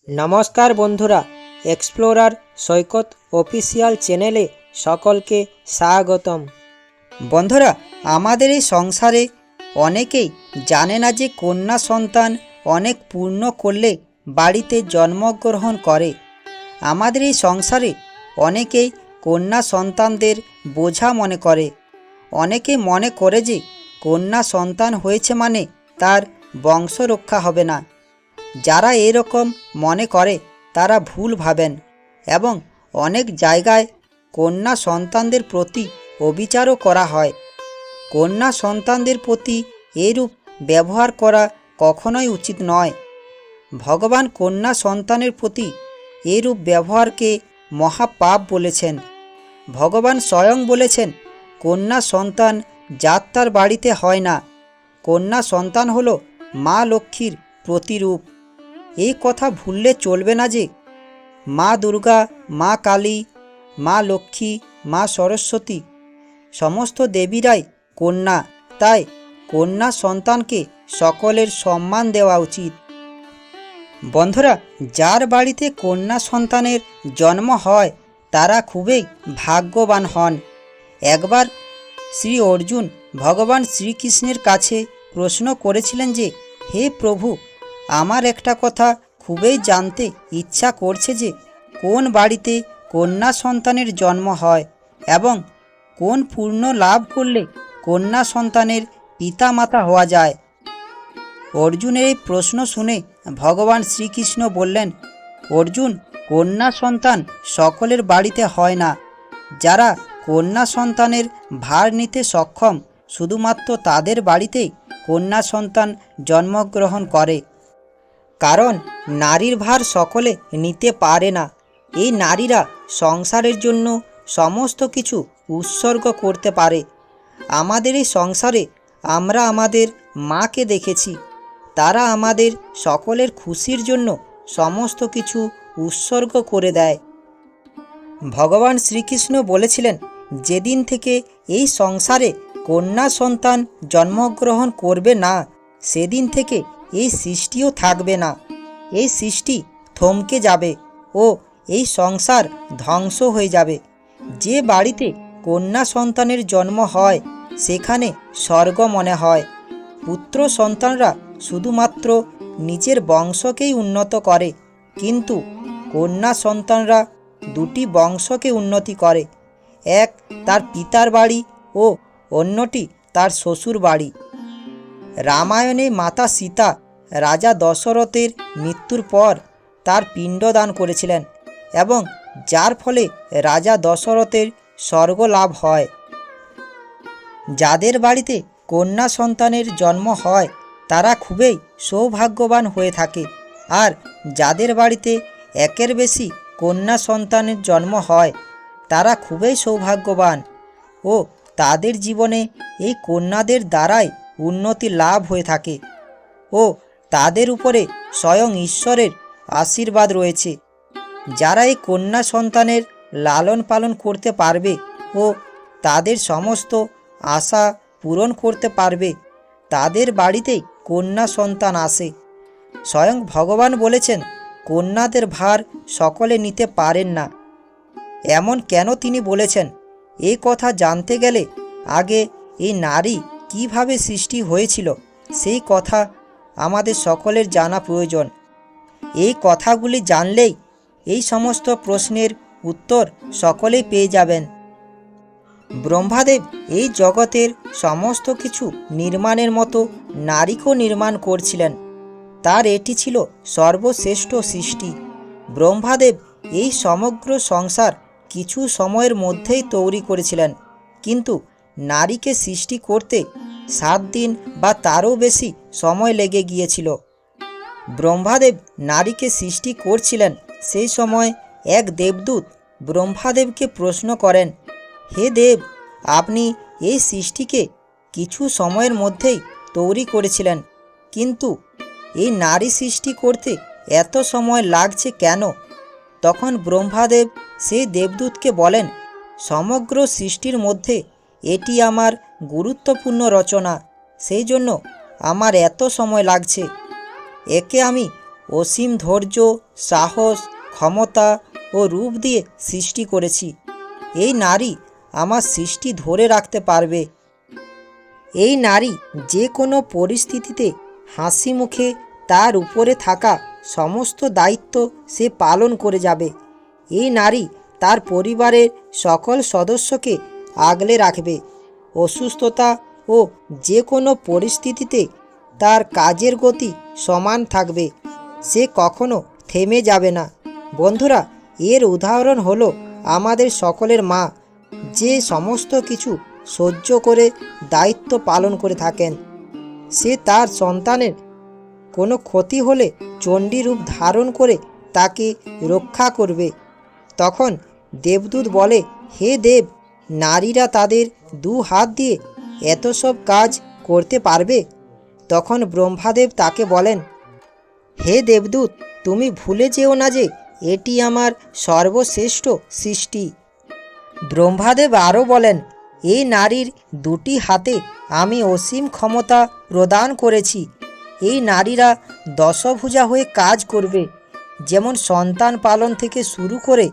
নমস্কার বন্ধুরা, এক্সপ্লোরার সৈকত অফিসিয়াল চ্যানেলে সকলকে স্বাগতম। বন্ধুরা, আমাদের এই সংসারে অনেকেই জানে না যে কন্যা সন্তান অনেক পূর্ণ করলে বাড়িতে জন্মগ্রহণ করে। আমাদের এই সংসারে অনেকেই কন্যা সন্তানদের বোঝা মনে করে। অনেকে মনে করে যে কন্যা সন্তান হয়েছে মানে তার বংশ রক্ষা হবে না। যারা এরকম মনে করে তারা ভুল ভাবেন এবং অনেক জায়গায় কন্যা সন্তানদের প্রতি অবিচারও করা হয়। কন্যা সন্তানদের প্রতি এরূপ ব্যবহার করা কখনোই উচিত নয়। ভগবান কন্যা সন্তানের প্রতি এরূপ ব্যবহারকে মহাপাপ বলেছেন। ভগবান স্বয়ং বলেছেন, কন্যা সন্তান যাত্রার বাড়িতে হয় না। কন্যা সন্তান হলো মা লক্ষ্মীর প্রতিরূপ। এই কথা ভুললে চলবে না যে মা দুর্গা, মা কালী, মা লক্ষ্মী, মা সরস্বতী সমস্ত দেবীরাই কন্যা। তাই কন্যা সন্তানকে সকলের সম্মান দেওয়া উচিত। বন্ধুরা, যার বাড়িতে কন্যা সন্তানের জন্ম হয় তারা খুবই ভাগ্যবান হন। একবার শ্রী অর্জুন ভগবান শ্রীকৃষ্ণের কাছে প্রশ্ন করেছিলেন যে, হে প্রভু, আমার একটা কথা খুবই জানতে ইচ্ছা করছে যে কোন বাড়িতে কন্যা সন্তানের জন্ম হয় এবং কোন পুণ্য লাভ করলে কন্যা সন্তানের পিতামাতা হওয়া যায়। অর্জুনের এই প্রশ্ন শুনে ভগবান শ্রীকৃষ্ণ বললেন, অর্জুন, কন্যা সন্তান সকলের বাড়িতে হয় না। যারা কন্যা সন্তানের ভার নিতে সক্ষম শুধুমাত্র তাদের বাড়িতেই কন্যা সন্তান জন্মগ্রহণ করে। কারণ নারীর ভার সকলে নিতে পারে না। এই নারীরা সংসারের জন্য সমস্ত কিছু উৎসর্গ করতে পারে। আমাদের এই সংসারে আমরা আমাদের মাকে দেখেছি। তারা আমাদের সকলের খুশির জন্য সমস্ত কিছু উৎসর্গ করে দেয়। ভগবান শ্রীকৃষ্ণ বলেছিলেন, যেদিন থেকে এই সংসারে কন্যা সন্তান জন্মগ্রহণ করবে না, সেদিন থেকে এই সৃষ্টিও থাকবে না। এই সৃষ্টি থমকে যাবে ও এই সংসার ধ্বংস হয়ে যাবে। যে বাড়িতে কন্যা সন্তানের জন্ম হয় সেখানে স্বর্গ মনে হয়। পুত্র সন্তানরা শুধুমাত্র নিজের বংশকেই উন্নত করে, কিন্তু কন্যা সন্তানরা দুটি বংশকে উন্নতি করে। এক তার পিতার বাড়ি ও অন্যটি তার শ্বশুর বাড়ি। রামায়ণে মাতা সীতা রাজা দশরথের মৃত্যুর পর তার পিণ্ডদান করেছিলেন এবং যার ফলে রাজা দশরথের স্বর্গ লাভ হয়। যাদের বাড়িতে কন্যা সন্তানের জন্ম হয় তারা খুবই সৌভাগ্যবান হয়ে থাকে, আর যাদের বাড়িতে একের বেশি কন্যা সন্তানের জন্ম হয় তারা খুবই সৌভাগ্যবান ও তাদের জীবনে এই কন্যাদের দ্বারাই উন্নতি লাভ হয়ে থাকে ও তাদের উপরে স্বয়ং ঈশ্বরের আশীর্বাদ রয়েছে। যারা এই কন্যা সন্তানের লালন পালন করতে পারবে ও তাদের সমস্ত আশা পূরণ করতে পারবে, তাদের বাড়িতেই কন্যা সন্তান আসে। স্বয়ং ভগবান বলেছেন, কন্যাদের ভার সকলে নিতে পারেন না। এমন কেন তিনি বলেছেন, এই কথা জানতে গেলে আগে এই নারী কিভাবে সৃষ্টি হয়েছিল সেই কথা আমাদের সকলের জানা প্রয়োজন। এই কথাগুলি জানলেই এই সমস্ত প্রশ্নের উত্তর সকলেই পেয়ে যাবেন। ব্রহ্মাদেব এই জগতের সমস্ত কিছু নির্মাণের মতো নারীকেও নির্মাণ করছিলেন। তার এটি ছিল সর্বশ্রেষ্ঠ সৃষ্টি। ব্রহ্মাদেব এই সমগ্র সংসার কিছু সময়ের মধ্যেই তৈরি করেছিলেন, কিন্তু নারীকে সৃষ্টি করতে 7 দিন বা তারও বেশি সময় লেগে গিয়েছিল। ব্রহ্মাদেব নারীকে সৃষ্টি করছিলেন সেই সময় এক দেবদূত ব্রহ্মাদেবকে প্রশ্ন করেন, হে দেব, আপনি এই সৃষ্টিকে কিছু সময়ের মধ্যেই তৈরি করেছিলেন, কিন্তু এই নারী সৃষ্টি করতে এত সময় লাগছে কেন? তখন ব্রহ্মাদেব সেই দেবদূতকে বলেন, সমগ্র সৃষ্টির মধ্যে এটি আমার গুরুত্বপূর্ণ রচনা, সেই জন্য আমার এত সময় লাগছে। একে আমি অসীম ধৈর্য, সাহস, ক্ষমতা ও রূপ দিয়ে সৃষ্টি করেছি। এই নারী আমার সৃষ্টি ধরে রাখতে পারবে। এই নারী যে কোনো পরিস্থিতিতে হাসি মুখে তার উপরে থাকা সমস্ত দায়িত্ব সে পালন করে যাবে। এই নারী তার পরিবারের সকল সদস্যকে আগলে রাখবে। অসুস্থতা ও যে কোনো পরিস্থিতিতে তার কাজের গতি সমান থাকবে, সে কখনো থেমে যাবে না। বন্ধুরা, এর উদাহরণ হলো আমাদের সকলের মা, যে সমস্ত কিছু সহ্য করে দায়িত্ব পালন করে থাকেন। সে তার সন্তানের কোনো ক্ষতি হলে চণ্ডী রূপ ধারণ করে তাকে রক্ষা করবে। তখন দেবদূত বলে, হে দেব, নারীরা তাদের 2 হাত দিয়ে এত সব কাজ করতে পারবে? তখন ব্রহ্মাদেব তাকে বলেন, হে দেবদূত, তুমি ভুলে যেও না যে এটি আমার সর্বশ্রেষ্ঠ সৃষ্টি। ব্রহ্মাদেব আরও বলেন, এই নারীর 2টি হাতে আমি অসীম ক্ষমতা প্রদান করেছি। এই নারীরা দশভুজা হয়ে কাজ করবে, যেমন সন্তান পালন থেকে শুরু করে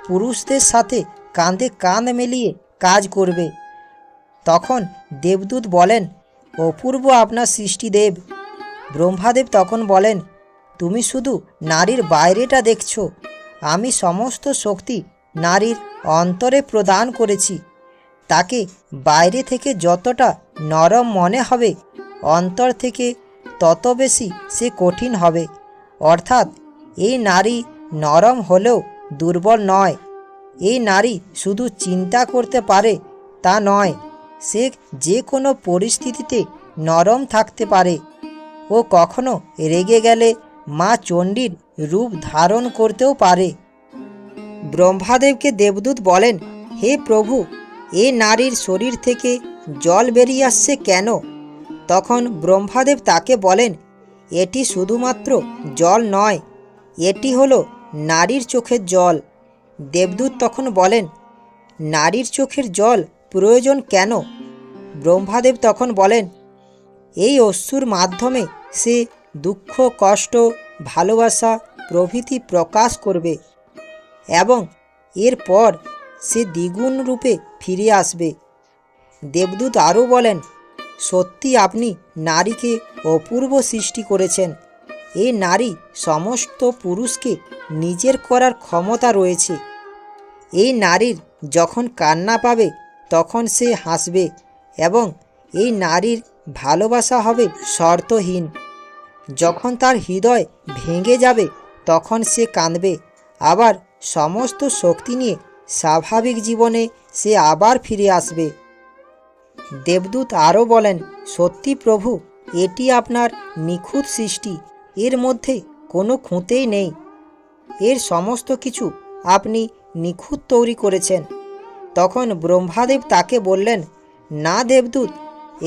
পুরুষদের সাথে কাঁধে কাঁধ মিলিয়ে কাজ করবে। তখন দেবদূত বলেন, অপূর্ব আপনার সৃষ্টি দেব। ব্রহ্মাদেব তখন বলেন, তুমি শুধু নারীর বাইরেটা দেখছো, আমি সমস্ত শক্তি নারীর অন্তরে প্রদান করেছি। তাকে বাইরে থেকে যতটা নরম মনে হবে, অন্তর থেকে তত বেশি সে কঠিন হবে। অর্থাৎ এই নারী নরম হলেও দুর্বল নয়। এই নারী শুধু চিন্তা করতে পারে তা নয়, সে যে কোনো পরিস্থিতিতে নরম থাকতে পারে। ও কখনো রেগে গেলে মা চণ্ডীর রূপ ধারণ করতেও পারে। ব্রহ্মাদেবকে দেবদূত বলেন, হে প্রভু, এ নারীর শরীর থেকে জল বেরিয়ে আসছে কেন? তখন ব্রহ্মাদেব তাকে বলেন, এটি শুধুমাত্র জল নয়, এটি হলো নারীর চোখের জল। দেবদূত তখন বলেন, নারীর চোখের জল প্রয়োজন কেন? ব্রহ্মাদেব তখন বলেন, এই অশ্রুর মাধ্যমে সে দুঃখ, কষ্ট, ভালোবাসা প্রভৃতি প্রকাশ করবে এবং এরপর সে দ্বিগুণ রূপে ফিরে আসবে। দেবদূত আরও বলেন, সত্যি আপনি নারীকে অপূর্ব সৃষ্টি করেছেন। এই নারী সমস্ত পুরুষকে নিজের করার ক্ষমতা রয়েছে। এই নারীর যখন কান্না পাবে তখন সে হাসবে এবং এই নারীর ভালোবাসা হবে শর্তহীন। যখন তার হৃদয় ভেঙে যাবে তখন সে কাঁদবে, আবার সমস্ত শক্তি নিয়ে স্বাভাবিক জীবনে সে আবার ফিরে আসবে। দেবদূত আরও বলেন, সত্যি প্রভু, এটি আপনার নিখুঁত সৃষ্টি, এর মধ্যে কোনো খুঁতেই নেই। এর সমস্ত কিছু আপনি নিখুঁত তৈরি করেছেন। তখন ব্রহ্মাদেব তাকে বললেন, না দেবদূত,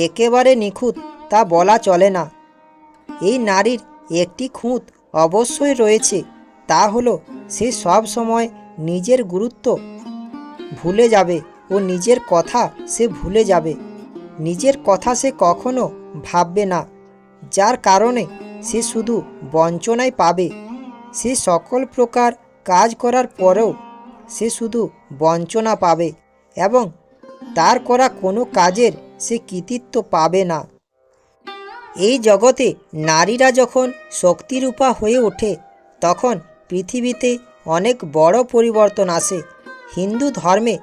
একেবারে নিখুঁত তা বলা চলে না। এই নারীর একটি খুঁত অবশ্যই রয়েছে, তা হলো সে সব সময় নিজের গুরুত্ব ভুলে যাবে ও নিজের কথা সে ভুলে যাবে। নিজের কথা সে কখনো ভাববে না, যার কারণে সে শুধু বঞ্চনায় পাবে। সে সকল প্রকার কাজ করার পরেও সে শুধু বঞ্চনা পাবে এবং তার করা কোনো কাজের সে কৃতিত্ব পাবে না। এই জগতে নারীরা যখন শক্তিরূপা হয়ে ওঠে তখন পৃথিবীতে অনেক বড় পরিবর্তন আসে। হিন্দু ধর্মে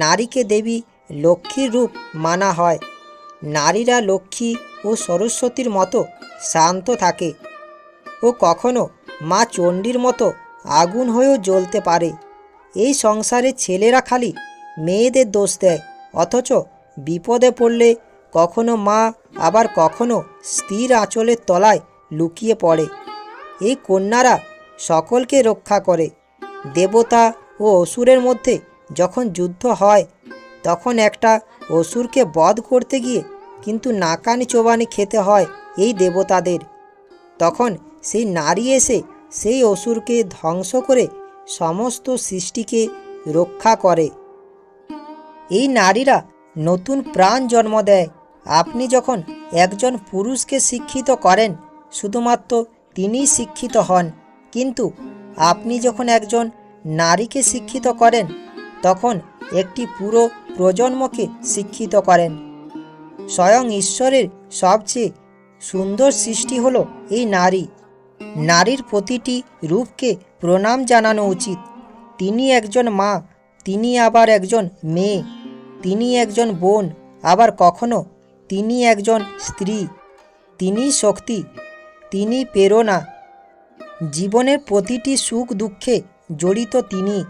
নারীকে দেবী লক্ষ্মীর রূপ মানা হয়। নারীরা লক্ষ্মী ও সরস্বতীর মতো শান্ত থাকে ও কখনো মা চণ্ডীর মতো আগুন হয়েও জ্বলতে পারে। এই সংসারে ছেলেরা খালি মেয়েদের দোষ দেয়, অথচ বিপদে পড়লে কখনো মা আবার কখনো স্ত্রীর আঁচলের তলায় লুকিয়ে পড়ে। এই কন্যারা সকলকে রক্ষা করে। দেবতা ও অসুরের মধ্যে যখন যুদ্ধ হয় তখন একটা অসুরকে বধ করতে গিয়ে কিন্তু নাকানি চোবানি খেতে হয় এই দেবতাদের। তখন সেই নারী এসে সেই অসুরকে ধ্বংস করে সমস্ত সৃষ্টিকে রক্ষা করে। এই নারীরা নতুন প্রাণ জন্ম দেয়। আপনি যখন একজন পুরুষকে শিক্ষিত করেন শুধুমাত্র তিনিই শিক্ষিত হন। কিন্তু আপনি যখন একজন নারীকে শিক্ষিত করেন, তখন একটি পুরো প্রজন্মকে শিক্ষিত করেন। স্বয়ং ঈশ্বরের সবচেয়ে সুন্দর সৃষ্টি হলো এই নারী। নারীর প্রতিটি রূপকে প্রণাম জানানো উচিত। তিনি একজন মা, তিনি আবার একজন মেয়ে, তিনি একজন বোন, আবার কখনো তিনি একজন স্ত্রী। তিনি শক্তি, তিনি প্রেরণা। জীবনের প্রতিটি সুখ দুঃখে জড়িত তিনি।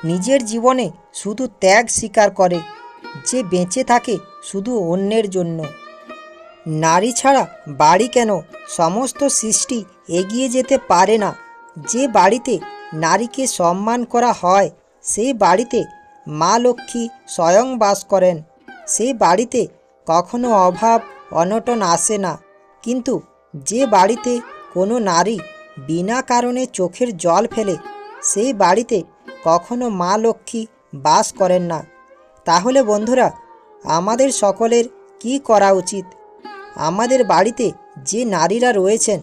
নিজের জীবনে শুধু ত্যাগ স্বীকার করে, যে বেঁচে থাকে শুধু অন্যের জন্য। নারী ছাড়া বাড়ি কেন, সমস্ত সৃষ্টি এগিয়ে যেতে পারে না। যে বাড়িতে নারীকে সম্মান করা হয়, সেই বাড়িতে মা লক্ষ্মী স্বয়ং বাস করেন। সেই বাড়িতে কখনো অভাব অনটন আসে না। কিন্তু যে বাড়িতে কোনো নারী বিনা কারণে চোখের জল ফেলে, সেই বাড়িতে কখনো মা লক্ষ্মী বাস করেন না। তাহলে বন্ধুরা, আমাদের সকলের কি করা উচিত? আমাদের বাড়িতে যে নারীরা রয়েছেন,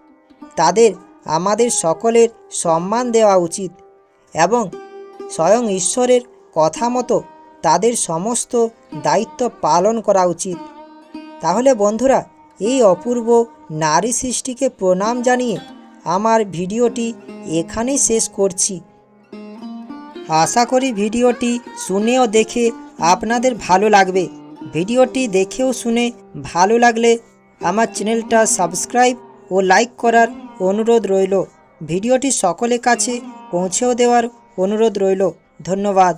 তাদের আমাদের সকলের সম্মান দেওয়া উচিত এবং স্বয়ং ঈশ্বরের কথা মতো তাদের সমস্ত দায়িত্ব পালন করা উচিত। তাহলে বন্ধুরা, এই অপূর্ব নারী সৃষ্টিকে প্রণাম জানিয়ে আমার ভিডিওটি এখানেই শেষ করছি। আশা করি ভিডিওটি শুনে ও দেখে আপনাদের ভালো লাগবে। ভিডিওটি দেখেও শুনে ভালো লাগলে আমার চ্যানেলটা সাবস্ক্রাইব ও লাইক করার অনুরোধ রইল। ভিডিওটি সকলের কাছে পৌঁছেও দেওয়ার অনুরোধ রইল। ধন্যবাদ।